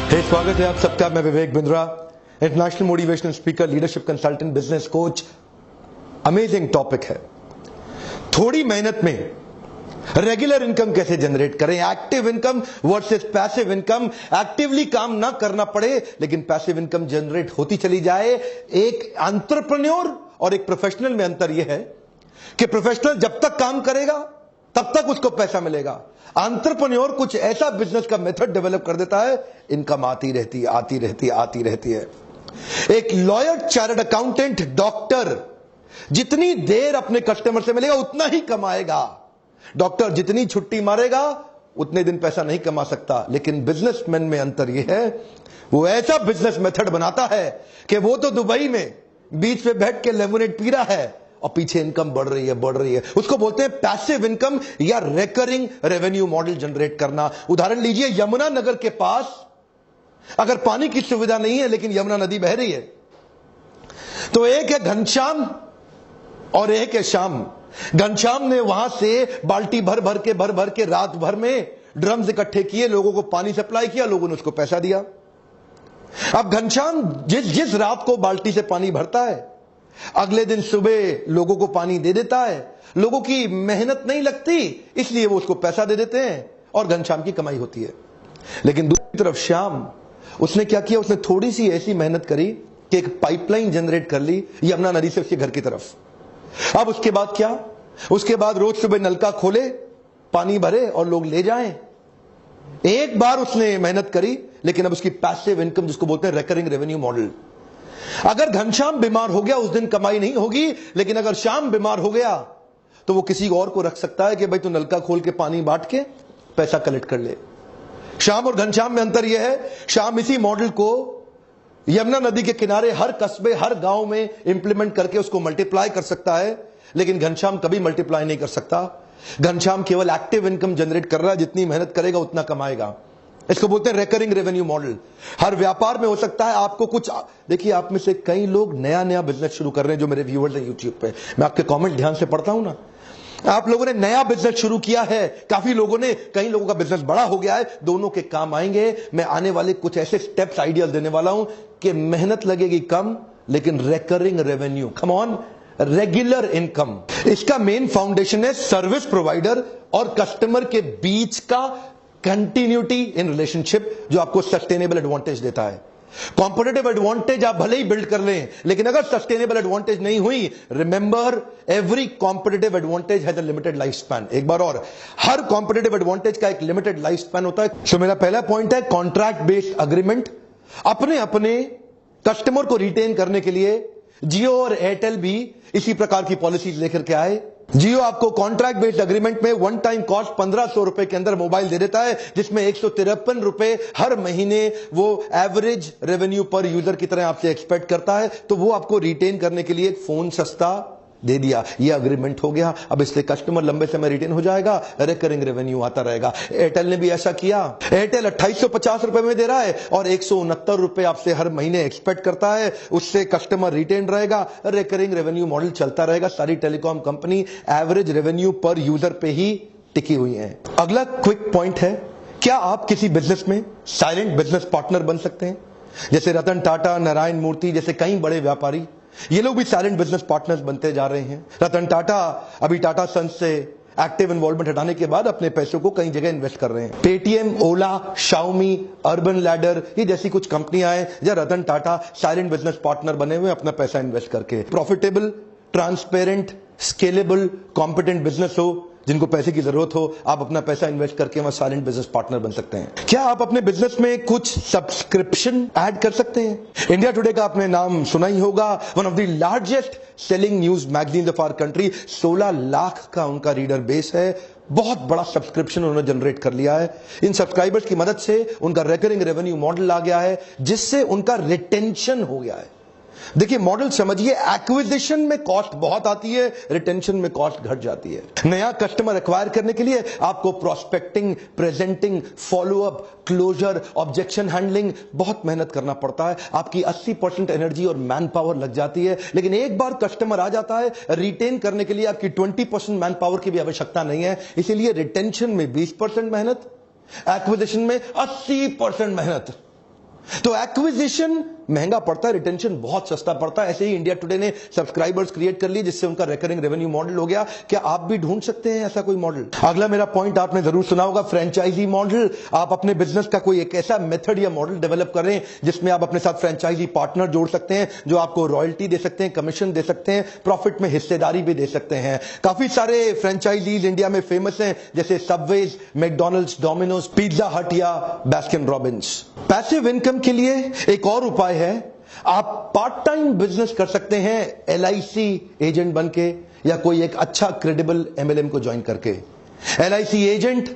स्वागत है आप सबका। मैं Vivek Bindra, international motivational speaker, leadership consultant, business coach. Amazing topic है। थोड़ी मेहनत में रेगुलर इनकम कैसे जनरेट करें, active income versus passive income. Actively काम ना करना पड़े लेकिन पैसिव इनकम जनरेट होती चली जाए। एक एंटरप्रेन्योर और एक प्रोफेशनल में अंतर यह है कि प्रोफेशनल जब तक काम करेगा तब तक उसको पैसा मिलेगा। एंटरप्रेन्योर कुछ ऐसा बिजनेस का मेथड डेवलप कर देता है, इनकम आती रहती है, आती रहती है, आती रहती है। एक लॉयर, चार्टर्ड अकाउंटेंट, डॉक्टर जितनी देर अपने कस्टमर से मिलेगा उतना ही कमाएगा। डॉक्टर जितनी छुट्टी मारेगा उतने दिन पैसा नहीं कमा सकता। लेकिन बिजनेसमैन में अंतर यह है, वो ऐसा बिजनेस मेथड बनाता है कि वो तो दुबई में बीच पे बैठ के लेमोनेड पी रहा है और पीछे इनकम बढ़ रही है, बढ़ रही है। उसको बोलते हैं पैसिव इनकम या रिकरिंग रेवेन्यू मॉडल जनरेट करना। उदाहरण लीजिए, यमुना नगर के पास अगर पानी की सुविधा नहीं है लेकिन यमुना नदी बह रही है, तो एक है घनश्याम और एक है श्याम। घनश्याम ने वहां से बाल्टी भर भर के रात भर में ड्रम्स इकट्ठे किए, लोगों को पानी सप्लाई किया, लोगों ने उसको पैसा दिया। अब घनश्याम जिस रात को बाल्टी से पानी भरता है, अगले दिन सुबह लोगों को पानी दे देता है। लोगों की मेहनत नहीं लगती, इसलिए वो उसको पैसा दे देते हैं और घनश्याम की कमाई होती है। लेकिन दूसरी तरफ श्याम, उसने क्या किया, उसने थोड़ी सी ऐसी मेहनत करी कि एक पाइपलाइन जनरेट कर ली यमुना नदी से उसके घर की तरफ। अब उसके बाद क्या, उसके बाद रोज सुबह नलका खोले, पानी भरे और लोग ले जाएं। एक बार उसने मेहनत करी, लेकिन अब उसकी पैसिव इनकम, जिसको बोलते हैं रिकरिंग रेवेन्यू मॉडल। अगर घनश्याम बीमार हो गया उस दिन कमाई नहीं होगी, लेकिन अगर श्याम बीमार हो गया तो वो किसी और को रख सकता है कि भाई तू नलका खोल के पानी बांट के पैसा कलेक्ट कर ले। श्याम और घनश्याम में अंतर यह है, श्याम इसी मॉडल को यमुना नदी के किनारे हर कस्बे, हर गांव में इंप्लीमेंट करके उसको मल्टीप्लाई कर सकता है, लेकिन घनश्याम कभी मल्टीप्लाई नहीं कर सकता। घनश्याम केवल एक्टिव इनकम जनरेट कर रहा है, जितनी मेहनत करेगा उतना कमाएगा। इसको बोलते हैं रिकरिंग रेवेन्यू मॉडल। हर व्यापार में हो सकता है आपको कुछ, देखिए आप में से कई लोग नया बिजनेस शुरू कर रहे हैं जो मेरे व्यूअर्स हैं यूट्यूब पे। मैं आपके कमेंट ध्यान से पढ़ता हूं ना। आप लोगों ने नया बिजनेस शुरू किया है, काफी लोगों ने, कई लोगों का बिजनेस बड़ा हो गया है, दोनों के काम आएंगे। मैं आने वाले कुछ ऐसे स्टेप्स, आइडियाज देने वाला हूं कि मेहनत लगेगी कम लेकिन recurring revenue, come on, regular income. इसका मेन फाउंडेशन है सर्विस प्रोवाइडर और कस्टमर के बीच का कंटिन्यूटी इन रिलेशनशिप, जो आपको सस्टेनेबल एडवांटेज देता है। कॉम्पिटिटिव एडवांटेज आप भले ही बिल्ड कर लें, लेकिन अगर सस्टेनेबल एडवांटेज नहीं हुई, remember every competitive advantage has a limited life span. एक बार और, हर कॉम्पिटिटिव एडवांटेज का एक लिमिटेड लाइफ स्पैन होता है। तो मेरा पहला पॉइंट है कॉन्ट्रैक्ट बेस्ड अग्रीमेंट। अपने कस्टमर को रिटेन करने के लिए जियो और एयरटेल भी इसी प्रकार की पॉलिसीज लेकर के आए। जियो आपको कॉन्ट्रैक्ट बेस्ड अग्रीमेंट में वन टाइम कॉस्ट 1500 रुपए के अंदर मोबाइल दे देता है, जिसमें 153 रुपए हर महीने वो एवरेज रेवेन्यू पर यूजर की तरह आपसे एक्सपेक्ट करता है। तो वो आपको रिटेन करने के लिए एक फोन सस्ता दे दिया, ये अग्रीमेंट हो गया। अब इससे कस्टमर लंबे समय रिटेन हो जाएगा, रिकरिंग रेवेन्यू आता रहेगा। एयरटेल ने भी ऐसा किया। एयरटेल 2850 रुपए में दे रहा है और 169 रुपए आपसे हर महीने एक्सपेक्ट करता है, उससे कस्टमर रिटेन रहेगा, रिकरिंग रेवेन्यू मॉडल चलता रहेगा। सारी टेलीकॉम कंपनी एवरेज रेवेन्यू पर यूजर पे ही टिकी हुई है। अगला क्विक पॉइंट है, क्या आप किसी बिजनेस में साइलेंट बिजनेस पार्टनर बन सकते हैं? जैसे रतन टाटा, नारायण मूर्ति जैसे कई बड़े व्यापारी, ये लोग भी साइलेंट बिजनेस पार्टनर्स बनते जा रहे हैं। रतन टाटा अभी टाटा सन्स से एक्टिव इन्वॉल्वमेंट हटाने के बाद अपने पैसों को कई जगह इन्वेस्ट कर रहे हैं। पेटीएम, ओला, शाओमी, अर्बन लैडर, ये जैसी कुछ कंपनियां हैं जहां Ratan Tata silent business partner बने हुए अपना पैसा इन्वेस्ट करके। Profitable, transparent, scalable, competent business हो, जिनको पैसे की जरूरत हो, आप अपना पैसा इन्वेस्ट करके वहां साइलेंट बिजनेस पार्टनर बन सकते हैं। क्या आप अपने बिजनेस में कुछ सब्सक्रिप्शन ऐड कर सकते हैं? इंडिया टुडे का आपने नाम सुना ही होगा, one of the largest selling news magazine of our country. 16 lakh का उनका रीडर बेस है, बहुत बड़ा सब्सक्रिप्शन उन्होंने जनरेट कर लिया है। इन सब्सक्राइबर्स की मदद से उनका रिकरिंग रेवेन्यू मॉडल आ गया है, जिससे उनका रिटेंशन हो गया है। देखिए मॉडल समझिए, एक्विजिशन में कॉस्ट बहुत आती है, रिटेंशन में कॉस्ट घट जाती है। नया कस्टमर एक्वायर करने के लिए आपको prospecting, presenting, follow up, closure, objection handling बहुत मेहनत करना पड़ता है। आपकी 80% एनर्जी और मैन पावर लग जाती है। लेकिन एक बार कस्टमर आ जाता है, रिटेन करने के लिए आपकी 20% मैन पावर की भी आवश्यकता नहीं है। इसीलिए रिटेंशन में 20% मेहनत, एक्विजिशन में 80% मेहनत। तो एक्विजिशन महंगा पड़ता है, रिटेंशन बहुत सस्ता पड़ता है। ऐसे ही इंडिया टुडे ने सब्सक्राइबर्स क्रिएट कर लिए जिससे उनका रिकरिंग रेवेन्यू मॉडल हो गया। क्या आप भी ढूंढ सकते हैं ऐसा कोई मॉडल? अगला मेरा पॉइंट आपने जरूर सुना होगा, फ्रेंचाइजी मॉडल। आप अपने बिजनेस का कोई एक ऐसा मेथड या मॉडल डेवलप करें जिसमें आप अपने साथ फ्रेंचाइजी पार्टनर जोड़ सकते हैं जो आपको रॉयल्टी दे सकते हैं, कमीशन दे सकते हैं, प्रॉफिट में हिस्सेदारी भी दे सकते हैं। काफी सारे फ्रेंचाइजीज इंडिया में फेमस हैं जैसे सबवेज, मैकडॉनल्ड्स, डोमिनोज, पिज्जा हट या बास्किन रॉबिन्स। पैसिव इनकम के लिए एक और उपाय है, आप पार्ट टाइम बिजनेस कर सकते हैं LIC एजेंट बनके या कोई एक अच्छा क्रेडिबल MLM को ज्वाइन करके। LIC एजेंट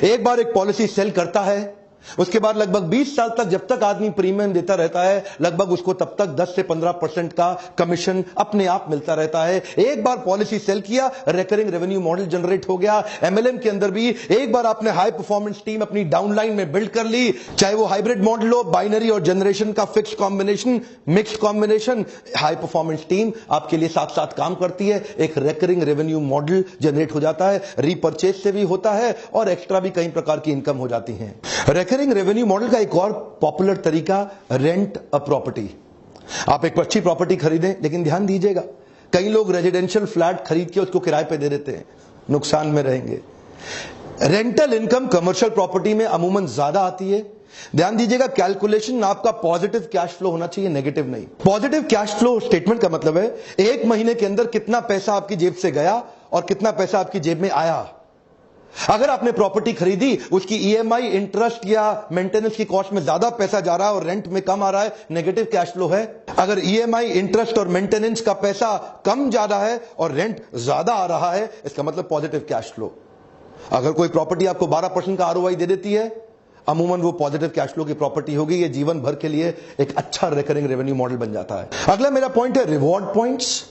एक बार एक पॉलिसी सेल करता है, उसके बाद लगभग 20 साल तक जब तक आदमी प्रीमियम देता रहता है, लगभग उसको तब तक 10 से 15% का कमीशन अपने आप मिलता रहता है। एक बार पॉलिसी सेल किया, रिकरिंग रेवेन्यू मॉडल जनरेट हो गया। MLM के अंदर भी एक बार आपने हाई परफॉर्मेंस टीम अपनी डाउनलाइन में बिल्ड कर ली, चाहे वो हाइब्रिड मॉडल हो, बाइनरी और जनरेशन का fix combination, mix combination, high performance team आपके लिए साथ साथ काम करती है। एक रिकरिंग रेवेन्यू मॉडल जनरेट हो जाता है, रीपर्चेज से भी होता है और एक्स्ट्रा भी कई प्रकार की इनकम हो जाती है। रिकरिंग रेवेन्यू मॉडल का एक और पॉपुलर तरीका, रेंट अ प्रॉपर्टी। आप एक अच्छी प्रॉपर्टी खरीदें, लेकिन ध्यान दीजिएगा कई लोग रेजिडेंशियल फ्लैट खरीद के उसको किराए पे दे देते हैं, नुकसान में रहेंगे। रेंटल इनकम कमर्शियल प्रॉपर्टी में अमूमन ज्यादा आती है। ध्यान दीजिएगा, कैलकुलेशन आपका पॉजिटिव कैश फ्लो होना चाहिए, नेगेटिव नहीं। पॉजिटिव कैश फ्लो स्टेटमेंट का मतलब है एक महीने के अंदर कितना पैसा आपकी जेब से गया और कितना पैसा आपकी जेब में आया। अगर आपने प्रॉपर्टी खरीदी, उसकी EMI, इंटरेस्ट या मेंटेनेंस की कॉस्ट में ज्यादा पैसा जा रहा है और रेंट में कम आ रहा है, नेगेटिव कैश फ्लो है। अगर EMI, इंटरेस्ट और मेंटेनेंस का पैसा कम ज्यादा है और रेंट ज्यादा आ रहा है, इसका मतलब पॉजिटिव कैश फ्लो। अगर कोई प्रॉपर्टी आपको 12% का ROI दे देती है, अमूमन वो पॉजिटिव कैश फ्लो की प्रॉपर्टी होगी। ये जीवन भर के लिए एक अच्छा रिकरिंग रेवेन्यू मॉडल बन जाता है। अगला मेरा पॉइंट है रिवॉर्ड पॉइंट्स।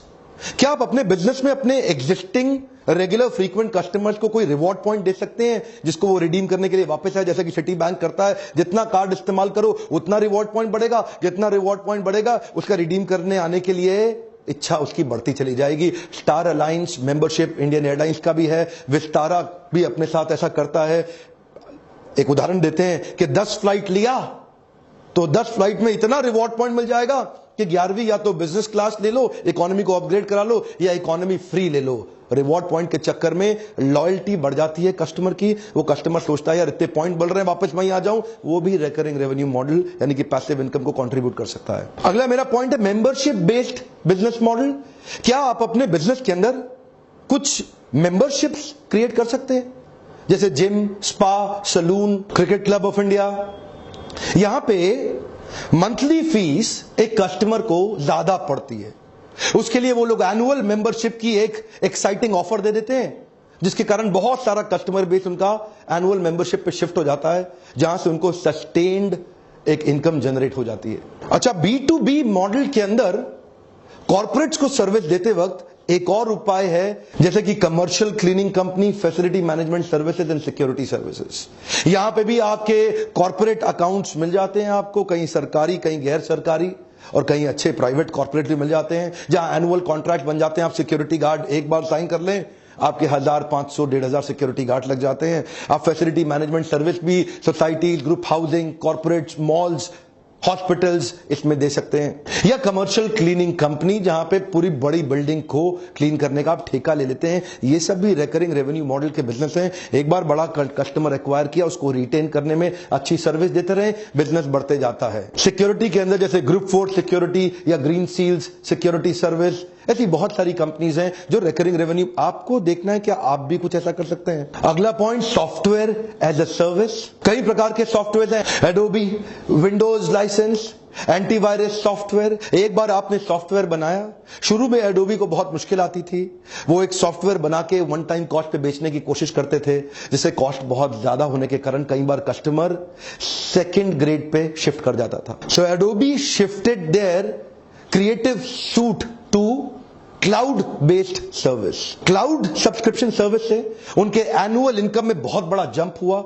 क्या आप अपने बिजनेस में अपने एग्जिस्टिंग रेगुलर फ्रीक्वेंट कस्टमर्स को कोई रिवॉर्ड पॉइंट दे सकते हैं जिसको वो रिडीम करने के लिए वापस आए? जैसे कि सिटी बैंक करता है, जितना कार्ड इस्तेमाल करो उतना रिवॉर्ड पॉइंट बढ़ेगा, जितना रिवॉर्ड पॉइंट बढ़ेगा उसका रिडीम करने आने के लिए इच्छा उसकी बढ़ती चली जाएगी। Star alliance membership Indian airlines का भी है, विस्तारा भी अपने साथ ऐसा करता है। एक उदाहरण देते हैं कि 10 फ्लाइट लिया तो 10 फ्लाइट में इतना रिवॉर्ड पॉइंट मिल जाएगा कि 11वीं या तो बिजनेस क्लास ले लो, इकोनॉमी को अपग्रेड करा लो या इकोनॉमी फ्री ले लो। रिवॉर्ड पॉइंट के चक्कर में लॉयल्टी बढ़ जाती है कस्टमर की। वो कस्टमर सोचता है यार इतने पॉइंट बढ़ रहे हैं, वापस वहीं आ जाऊं। वो भी रिकरिंग रेवेन्यू मॉडल यानी कि पैसिव इनकम को कंट्रीब्यूट कर सकता है। अगला मेरा पॉइंट है मेंबरशिप बेस्ड बिजनेस मॉडल। क्या आप अपने बिजनेस के अंदर कुछ मेंबरशिप्स क्रिएट कर सकते हैं, जैसे gym, spa, salon, cricket club of India. यहां पे मंथली फीस एक कस्टमर को ज्यादा पड़ती है, उसके लिए वो लोग एनुअल मेंबरशिप की एक एक्साइटिंग ऑफर दे देते हैं, जिसके कारण बहुत सारा कस्टमर बेस उनका एनुअल मेंबरशिप पे शिफ्ट हो जाता है, जहां से उनको सस्टेन्ड एक इनकम जनरेट हो जाती है। अच्छा, B2B मॉडल के अंदर कॉर्पोरेट्स को सर्विस देते वक्त एक और उपाय है, जैसे कि commercial cleaning company, facility management services and security services. यहां पे भी आपके कॉर्पोरेट अकाउंट्स मिल जाते हैं आपको, कहीं सरकारी, कहीं गैर सरकारी और कहीं अच्छे प्राइवेट कॉर्पोरेट भी मिल जाते हैं, जहां एनुअल कॉन्ट्रैक्ट बन जाते हैं। आप सिक्योरिटी गार्ड एक बार साइन कर लें, आपके 1000, 500, 1500 सिक्योरिटी गार्ड लग जाते हैं। आप फैसिलिटी मैनेजमेंट सर्विस भी societies, group housing, corporates, malls, hospitals इसमें दे सकते हैं। या कमर्शियल क्लीनिंग कंपनी, जहां पे पूरी बड़ी बिल्डिंग को क्लीन करने का आप ठेका ले लेते हैं। ये सब भी रिकरिंग रेवेन्यू मॉडल के बिजनेस हैं। एक बार बड़ा कस्टमर एक्वायर किया, उसको रिटेन करने में अच्छी सर्विस देते रहे, बिजनेस बढ़ते जाता है। सिक्योरिटी के अंदर जैसे ग्रुप फोर्स सिक्योरिटी या ग्रीन सील्स सिक्योरिटी सर्विस, ऐसी बहुत सारी कंपनीज हैं जो रिकरिंग रेवेन्यू। आपको देखना है क्या आप भी कुछ ऐसा कर सकते हैं। अगला point, software as a service. कई प्रकार के सॉफ्टवेयर हैं, Adobe, Windows licence, antivirus software. एक बार आपने सॉफ्टवेयर बनाया, शुरू में एडोबी को बहुत मुश्किल आती थी, वो एक सॉफ्टवेयर बना के वन टाइम कॉस्ट पे बेचने की कोशिश करते थे, जिससे कॉस्ट बहुत ज्यादा होने के कारण कई बार कस्टमर सेकंड ग्रेड पे शिफ्ट कर जाता था। So Adobe shifted their creative suite to cloud based service. Cloud subscription service से उनके एनुअल इनकम में बहुत बड़ा जंप हुआ।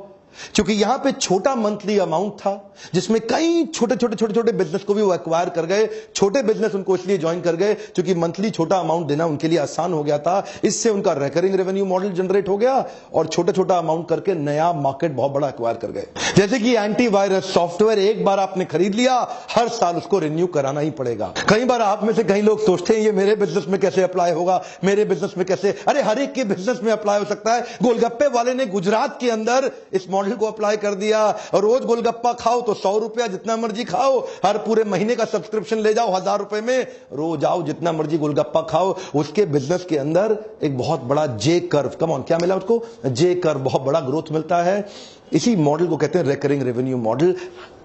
क्योंकि यहां पे छोटा मंथली अमाउंट था जिसमें कई छोटे बिजनेस को भी वो एक्वायर कर गए। छोटे बिजनेस उनको इसलिए ज्वाइन कर गए क्योंकि मंथली छोटा अमाउंट देना उनके लिए आसान हो गया था। इससे उनका रिकरिंग रेवेन्यू मॉडल जनरेट हो गया और छोटा अमाउंट करके नया मार्केट बहुत बड़ा एक्वायर कर गए। जैसे कि एंटीवायरस सॉफ्टवेयर एक बार आपने खरीद लिया, हर साल उसको रिन्यू कराना ही पड़ेगा। कई बार आप में से कई लोग सोचते हैं ये मेरे बिजनेस में कैसे अप्लाई होगा, मेरे बिजनेस में कैसे? अरे हर एक के बिजनेस में अप्लाई हो सकता है। गोलगप्पे वाले ने गुजरात के अंदर इस मॉडल को अप्लाई कर दिया। रोज गोलगप्पा खाओ तो 100 रुपया, जितना मर्जी खाओ। हर पूरे महीने का सब्सक्रिप्शन ले जाओ 1000 रुपए में, रोज आओ जितना मर्जी गोलगप्पा खाओ। उसके बिजनेस के अंदर एक बहुत बड़ा जे कर्व, कम ऑन, क्या मिला उसको? जे कर्व, बहुत बड़ा ग्रोथ मिलता है। इसी मॉडल को कहते हैं रिकरिंग रेवेन्यू मॉडल।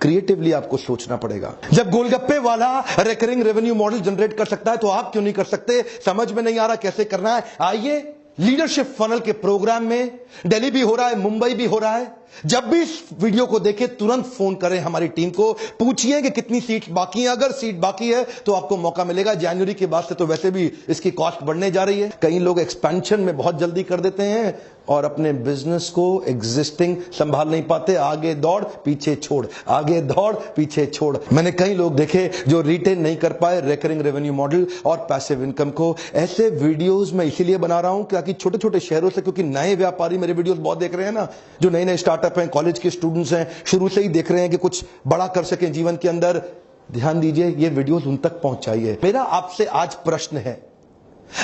क्रिएटिवली आपको सोचना पड़ेगा। जब गोलगप्पे वाला रिकरिंग रेवेन्यू मॉडल जनरेट कर सकता है तो आप क्यों नहीं कर सकते? समझ में नहीं आ रहा कैसे करना है? आइए, लीडरशिप फनल के प्रोग्राम में दिल्ली भी हो रहा है, मुंबई भी हो रहा है। जब भी इस वीडियो को देखें तुरंत फोन करें हमारी टीम को, पूछिए कि कितनी सीट बाकी है। अगर सीट बाकी है तो आपको मौका मिलेगा। जनवरी के बाद से तो वैसे भी इसकी कॉस्ट बढ़ने जा रही है। कई लोग एक्सपेंशन में बहुत जल्दी कर देते हैं और अपने बिजनेस को एग्जिस्टिंग संभाल नहीं पाते। आगे दौड़ पीछे छोड़, आगे दौड़ पीछे छोड़। मैंने कई लोग देखे जो रिटेन नहीं कर पाए रिकरिंग रेवेन्यू मॉडल और पैसिव इनकम को। ऐसे वीडियोस मैं इसीलिए बना रहा हूं ताकि छोटे शहरों से, क्योंकि नए व्यापारी मेरे वीडियोस बहुत देख रहे हैं ना, जो नए स्टार्टअप हैं, कॉलेज के स्टूडेंट्स हैं, शुरू से ही देख रहे हैं कि कुछ बड़ा कर सके जीवन के अंदर। ध्यान दीजिए, ये वीडियोस उन तक पहुंचाइए। मेरा आपसे आज प्रश्न है,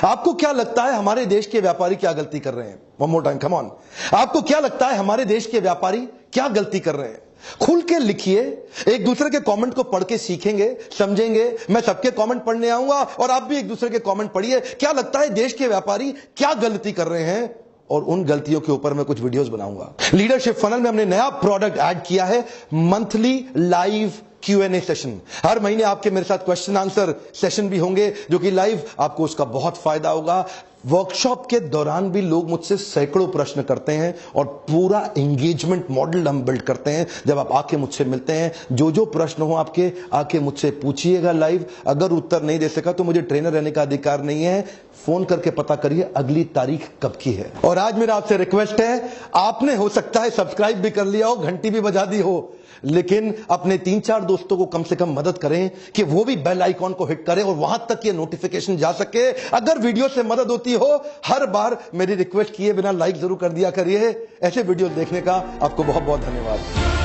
आपको क्या लगता है हमारे देश के व्यापारी क्या गलती कर रहे हैं? One more time, come on. आपको क्या लगता है हमारे देश के व्यापारी क्या गलती कर रहे हैं? खुल के लिखिए। एक दूसरे के कमेंट को पढ़ के सीखेंगे, समझेंगे। मैं सबके कमेंट पढ़ने आऊंगा और आप भी एक दूसरे के कमेंट पढ़िए। क्या लगता है देश के व्यापारी क्या गलती कर रहे हैं? और उन गलतियों के ऊपर मैं कुछ वीडियोस बनाऊंगा। लीडरशिप फनल में हमने नया प्रोडक्ट ऐड किया है, मंथली लाइव Q&A सेशन। हर महीने आपके मेरे साथ क्वेश्चन आंसर सेशन भी होंगे जो कि लाइव, आपको उसका बहुत फायदा होगा। वर्कशॉप के दौरान भी लोग मुझसे सैकड़ों प्रश्न करते हैं और पूरा एंगेजमेंट मॉडल हम बिल्ड करते हैं। जब आप आके मुझसे मिलते हैं, जो प्रश्न हो आपके, आके मुझसे पूछिएगा लाइव। अगर उत्तर नहीं दे सका तो मुझे ट्रेनर रहने का अधिकार नहीं है। फोन करके पता करिए अगली तारीख कब की है। और आज मेरा आपसे रिक्वेस्ट है, आपने हो सकता है सब्सक्राइब भी कर लिया हो, घंटी भी बजा दी हो, लेकिन अपने 3-4 दोस्तों को कम से कम मदद करें कि वो भी बेल आइकॉन को हिट करें और वहां तक ये नोटिफिकेशन जा सके। अगर वीडियो से मदद होती हो, हर बार मेरी रिक्वेस्ट किए बिना लाइक जरूर कर दिया करिए। ऐसे वीडियो देखने का आपको बहुत बहुत धन्यवाद।